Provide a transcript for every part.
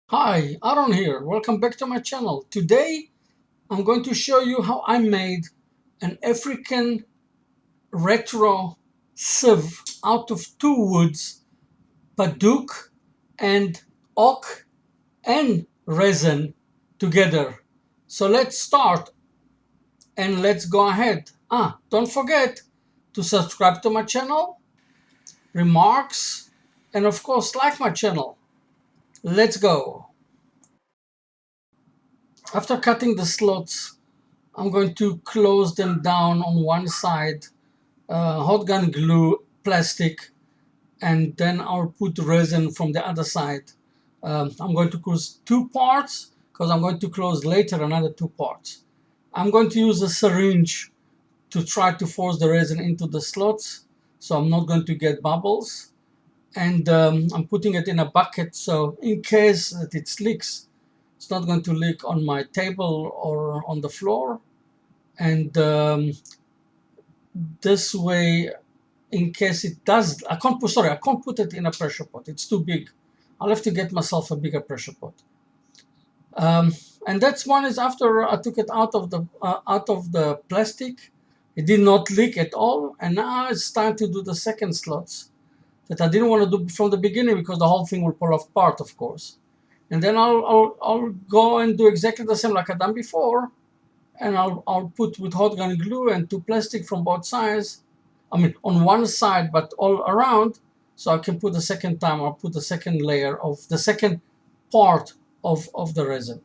Hi, Ahron here. Welcome back to my channel. Today, I'm going to show you how I made an African retro sieve out of two woods, paddock and oak and resin together. So let's start and let's go ahead. Don't forget to subscribe to my channel, remarks, and of course, like my channel. Let's go. After cutting the slots, I'm going to close them down on one side, hot gun glue plastic, and then I'll put resin from the other side. I'm going to close two parts because I'm going to close later another two parts. I'm going to use a syringe to try to force the resin into the slots so I'm not going to get bubbles. And I'm putting it in a bucket so in case that it leaks, it's not going to leak on my table or on the floor. And this way, in case it does, I can't put it in a pressure pot. It's too big. I'll have to get myself a bigger pressure pot. Um, and that's one is after I took it out of the plastic, it did not leak at all. And now it's time to do the second slots that I didn't want to do from the beginning because the whole thing will fall apart, of course. And then I'll go and do exactly the same like I done before, and I'll put with hot gun glue and two plastic from both sides. I mean, on one side, but all around, so I can put the second time. I'll put the second layer of the second part of the resin.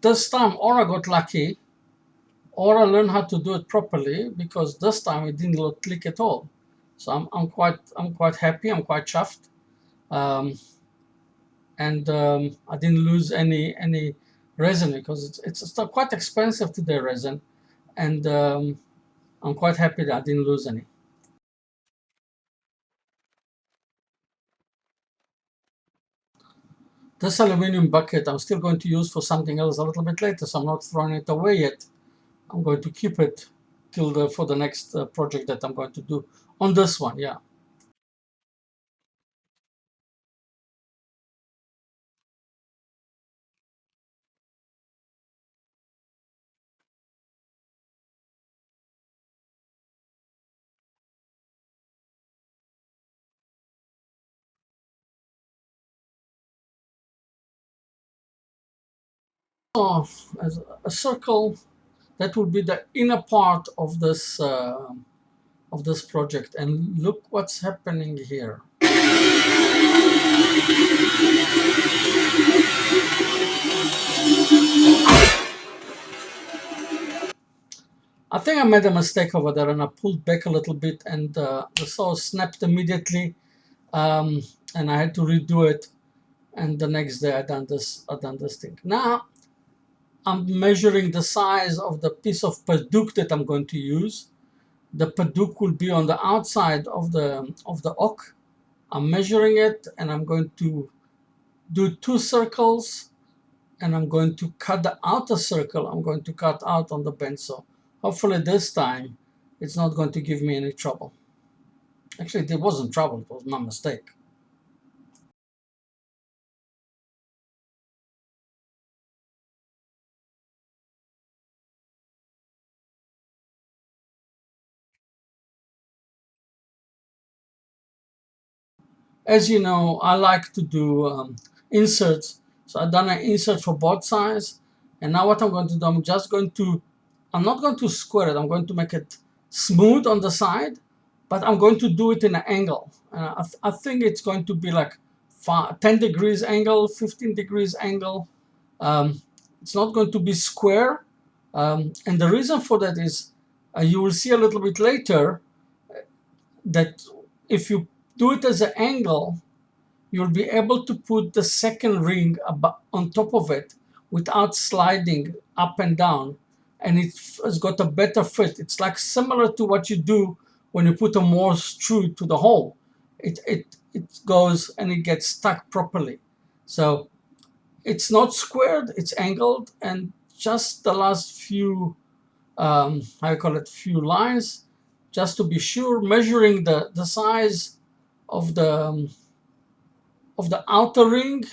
This time, or I got lucky, or I learned how to do it properly because this time it didn't look leak at all. So I'm quite happy. I'm quite chuffed. Um, and I didn't lose any resin because it's still quite expensive today resin, and I'm quite happy that I didn't lose any. This aluminum bucket I'm still going to use for something else a little bit later, so I'm not throwing it away yet. I'm going to keep it till for the next project that I'm going to do on this one. Yeah. So as a circle, that will be the inner part of this project, and look what's happening here. I think I made a mistake over there and I pulled back a little bit, and the saw snapped immediately, um, and I had to redo it. And the next day I done this thing. Now I'm measuring the size of the piece of paddock that I'm going to use. The paddock will be on the outside of the oak. I'm measuring it and I'm going to do two circles, and I'm going to cut the outer circle. I'm going to cut out on the bend saw. Hopefully this time it's not going to give me any trouble. Actually, it wasn't trouble, it was my mistake. As you know, I like to do inserts. So I've done an insert for both sides. And now what I'm going to do, I'm not going to square it. I'm going to make it smooth on the side, but I'm going to do it in an angle. I think it's going to be like 10 degrees angle, 15 degrees angle. Um, it's not going to be square. And the reason for that is you will see a little bit later that if you do it as an angle, you'll be able to put the second ring on top of it without sliding up and down. And it's got a better fit. It's like similar to what you do when you put a Morse screw to the hole. It goes and it gets stuck properly. So it's not squared, it's angled, and just the last few how you call it, few lines, just to be sure, measuring the size of the outer ring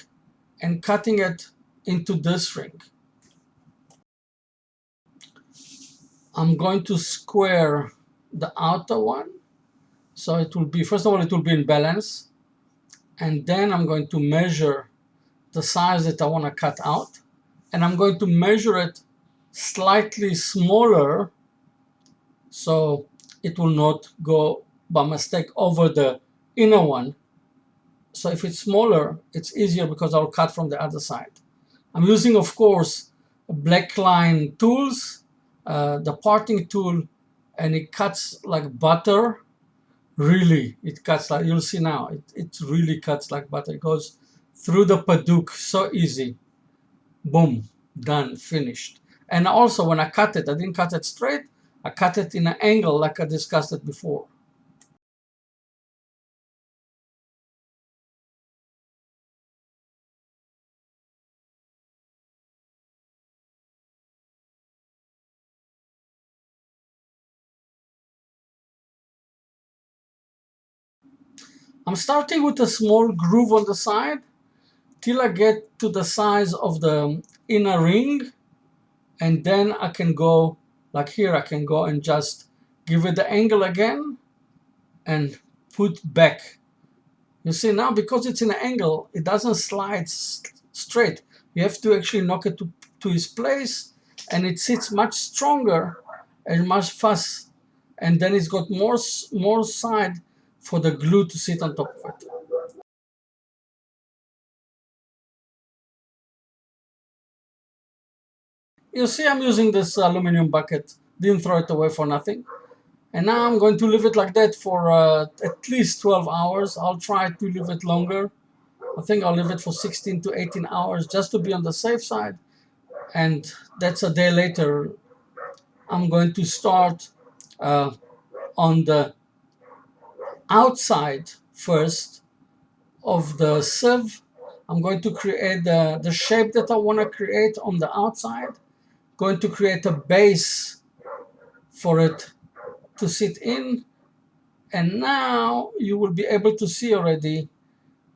and cutting it into this ring. I'm going to square the outer one, so it will be, first of all, it will be in balance, and then I'm going to measure the size that I want to cut out, and I'm going to measure it slightly smaller so it will not go by mistake over the inner one. So if it's smaller, it's easier because I'll cut from the other side. I'm using, of course, black line tools, the parting tool, and it cuts like butter. Really, it cuts like, you'll see now, it really cuts like butter. It goes through the paddock so easy. Boom, done, finished. And also when I cut it, I didn't cut it straight, I cut it in an angle like I discussed it before. I'm starting with a small groove on the side till I get to the size of the inner ring, and then I can go, like here, I can go and just give it the angle again and put back. You see now, because it's in an angle, it doesn't slide straight. You have to actually knock it to its place, and it sits much stronger and much fast, and then it's got more side for the glue to sit on top of it. You see, I'm using this aluminum bucket. Didn't throw it away for nothing. And now I'm going to leave it like that for at least 12 hours. I'll try to leave it longer. I think I'll leave it for 16 to 18 hours just to be on the safe side. And that's a day later. I'm going to start on the outside first of the sieve. I'm going to create the shape that I want to create on the outside. Going to create a base for it to sit in, and now you will be able to see already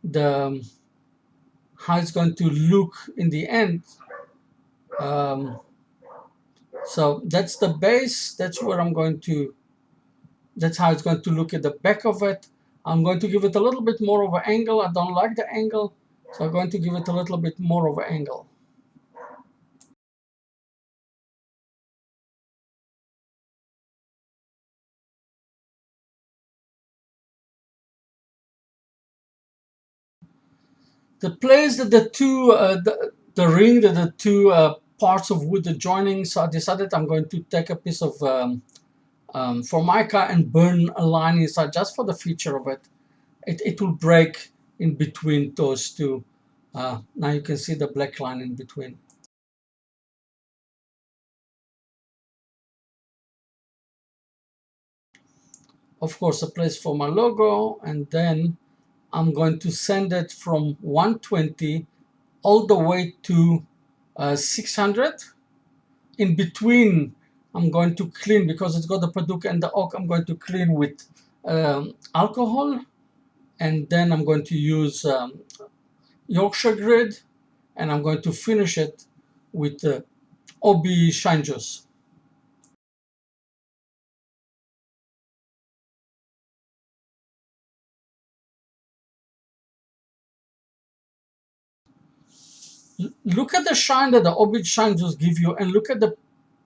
the how it's going to look in the end. Um, so that's the base. That's where I'm going to. That's how it's going to look at the back of it. I'm going to give it a little bit more of an angle. I don't like the angle, so I'm going to give it a little bit more of an angle. The place that the ring that the two parts of wood are joining, so I decided I'm going to take a piece of formica and burn a line inside just for the feature of it. It will break in between those two. Now you can see the black line in between. Of course, a place for my logo, and then I'm going to send it from 120 all the way to 600. In between, I'm going to clean, because it's got the paddock and the oak, I'm going to clean with alcohol, and then I'm going to use Yorkshire grid, and I'm going to finish it with OB shine juice. Look at the shine that the OB shine juice give you, and look at the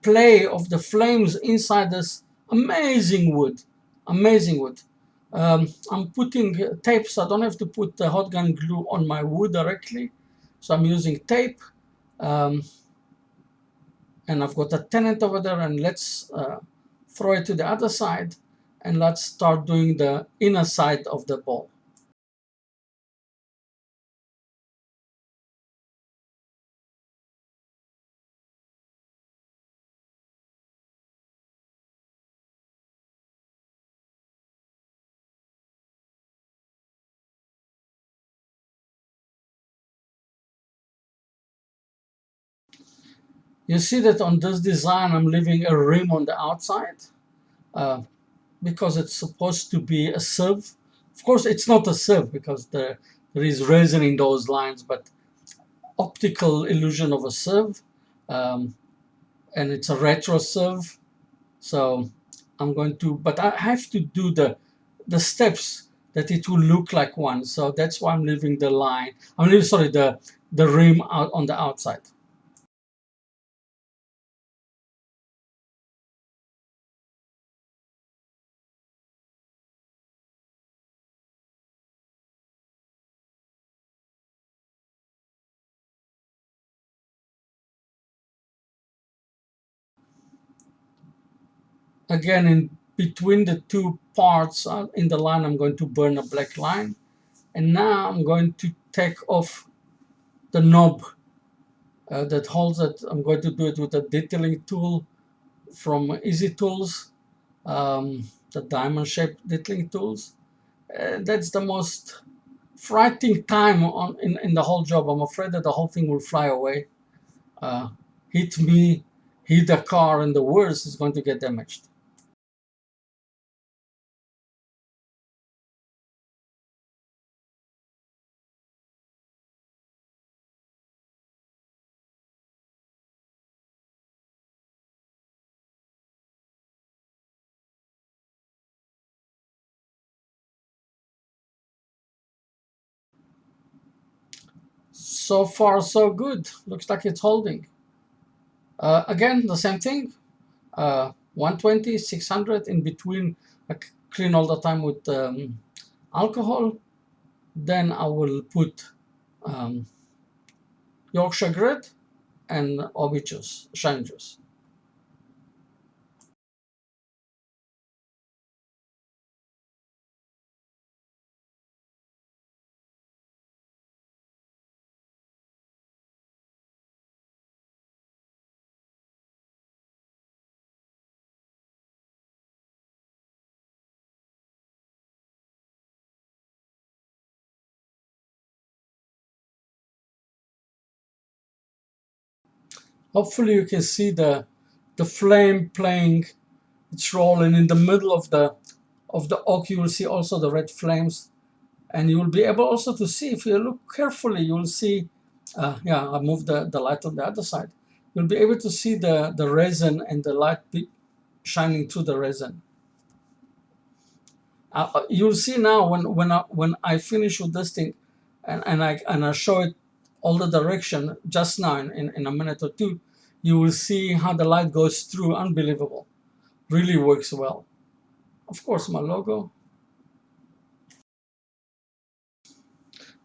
play of the flames inside this amazing wood. Amazing wood. I'm putting tape, so I don't have to put the hot gun glue on my wood directly. So I'm using tape, and I've got a tenant over there, and let's throw it to the other side, and let's start doing the inner side of the ball. You see that on this design I'm leaving a rim on the outside because it's supposed to be a sieve. Of course it's not a sieve because there is resin in those lines, but optical illusion of a sieve, and it's a retro sieve. So I'm going to, but I have to do the steps that it will look like one. So that's why I'm leaving the line. I'm leaving, sorry, the rim out on the outside. Again, in between the two parts in the line, I'm going to burn a black line. And now I'm going to take off the knob that holds it. I'm going to do it with a detailing tool from Easy Tools, the diamond shaped detailing tools. That's the most frightening time in the whole job. I'm afraid that the whole thing will fly away, hit me, hit the car, and the worst is going to get damaged. So far, so good. Looks like it's holding. Again, the same thing. 120, 600 in between. I clean all the time with alcohol. Then I will put um, Yorkshire grit and obi juice, shine juice. Hopefully you can see the flame playing its role, and in the middle of the oak you will see also the red flames, and you will be able also to see, if you look carefully, you will see, yeah, I moved the light on the other side. You'll be able to see the resin and the light shining through the resin. You'll see now when I finish with this thing, and I show it all the direction just now in a minute or two, you will see how the light goes through. Unbelievable, really works well. Of course, my logo.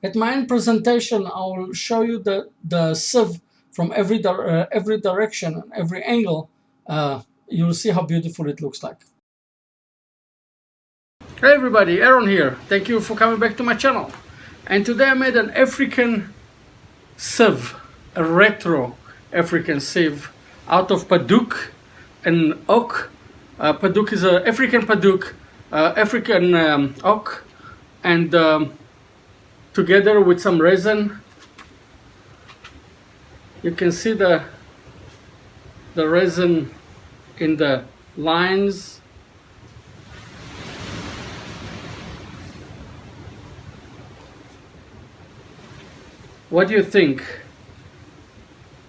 At my end presentation, I will show you the sieve from every direction and every angle. You'll see how beautiful it looks like. Hey everybody, Ahron here. Thank you for coming back to my channel. And today I made an African sieve, a retro African sieve out of paddock and oak. Paddock is an African paddock, African oak, and together with some resin. You can see the resin in the lines. What do you think?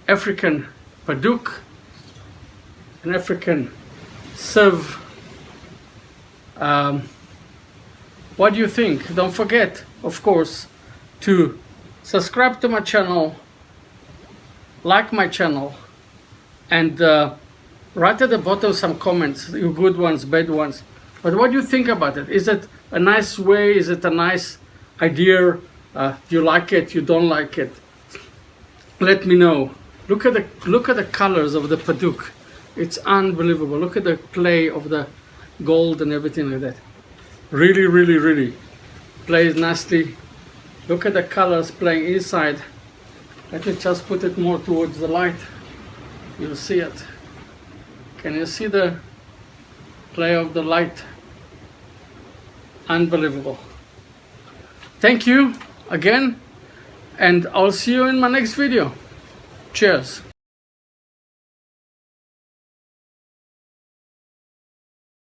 African paddock, an African sieve. What do you think? Don't forget, of course, to subscribe to my channel, like my channel, and write at the bottom some comments, your good ones, bad ones. But what do you think about it? Is it a nice way? Is it a nice idea? Do you like it? You don't like it? Let me know. Look at the colors of the paddock. It's unbelievable. Look at the play of the gold and everything like that. Really, really, really plays nicely. Look at the colors playing inside. Let me just put it more towards the light. You'll see it. Can you see the play of the light? Unbelievable. Thank you again, and I'll see you in my next video. Cheers.